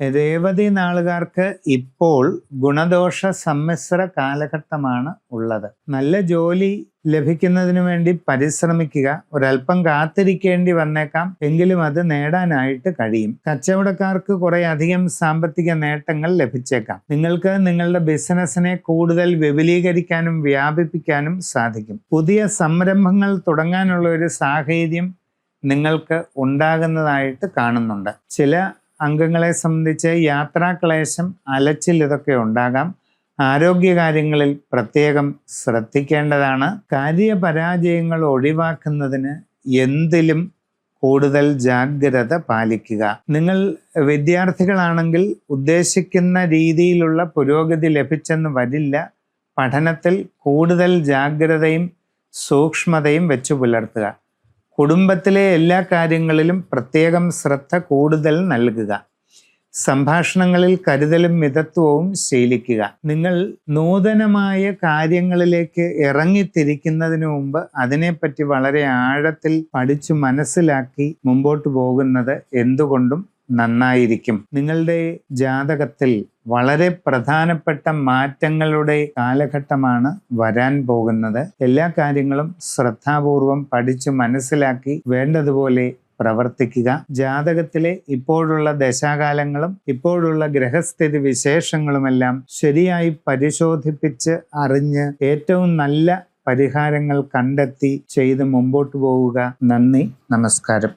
രേവതി നാളുകാർക്ക് ഇപ്പോൾ ഗുണദോഷ സമ്മിശ്ര കാലഘട്ടമാണ് ഉള്ളത്. നല്ല ജോലി ലഭിക്കുന്നതിന് വേണ്ടി പരിശ്രമിക്കുക. ഒരല്പം കാത്തിരിക്കേണ്ടി വന്നേക്കാം, എങ്കിലും അത് നേടാനായിട്ട് കഴിയും. കച്ചവടക്കാർക്ക് കുറെ അധികം സാമ്പത്തിക നേട്ടങ്ങൾ ലഭിച്ചേക്കാം. നിങ്ങൾക്ക് നിങ്ങളുടെ ബിസിനസ്സിനെ കൂടുതൽ വിപുലീകരിക്കാനും വ്യാപിപ്പിക്കാനും സാധിക്കും. പുതിയ സംരംഭങ്ങൾ തുടങ്ങാനുള്ള ഒരു സാഹചര്യം നിങ്ങൾക്ക് ഉണ്ടാകുന്നതായിട്ട് കാണുന്നുണ്ട്. ചില അംഗങ്ങളെ സംബന്ധിച്ച് യാത്രാക്ലേശം, അലച്ചിൽ ഇതൊക്കെ ഉണ്ടാകാം. ആരോഗ്യകാര്യങ്ങളിൽ പ്രത്യേകം ശ്രദ്ധിക്കേണ്ടതാണ്. കാര്യപരാജയങ്ങൾ ഒഴിവാക്കുന്നതിന് എന്തിലും കൂടുതൽ ജാഗ്രത പാലിക്കുക. നിങ്ങൾ വിദ്യാർത്ഥികളാണെങ്കിൽ ഉദ്ദേശിക്കുന്ന രീതിയിലുള്ള പുരോഗതി ലഭിച്ചെന്ന് വരില്ല. പഠനത്തിൽ കൂടുതൽ ജാഗ്രതയും സൂക്ഷ്മതയും വെച്ചു പുലർത്തുക. കുടുംബത്തിലെ എല്ലാ കാര്യങ്ങളിലും പ്രത്യേകം ശ്രദ്ധ കൂടുതൽ നൽകുക. സംഭാഷണങ്ങളിൽ കരുതലും മിതത്വവും ശീലിക്കുക. നിങ്ങൾ നൂതനമായ കാര്യങ്ങളിലേക്ക് ഇറങ്ങിത്തിരിക്കുന്നതിന് മുമ്പ് അതിനെപ്പറ്റി വളരെ ആഴത്തിൽ പഠിച്ചു മനസ്സിലാക്കി മുമ്പോട്ട് പോകുന്നത് എന്തുകൊണ്ടും നന്നായിരിക്കും. നിങ്ങളുടെ ജാതകത്തിൽ വളരെ പ്രധാനപ്പെട്ട മാറ്റങ്ങളുടെ കാലഘട്ടമാണ് വരാൻ പോകുന്നത്. എല്ലാ കാര്യങ്ങളും ശ്രദ്ധാപൂർവം പഠിച്ചു മനസ്സിലാക്കി വേണ്ടതുപോലെ പ്രവർത്തിക്കുക. ജാതകത്തിലെ ഇപ്പോഴുള്ള ദശാകാലങ്ങളും ഇപ്പോഴുള്ള ഗ്രഹസ്ഥിതി വിശേഷങ്ങളുമെല്ലാം ശരിയായി പരിശോധിപ്പിച്ച് അറിഞ്ഞ് ഏറ്റവും നല്ല പരിഹാരങ്ങൾ കണ്ടെത്തി ചെയ്ത് മുമ്പോട്ട് പോവുക. നന്ദി, നമസ്കാരം.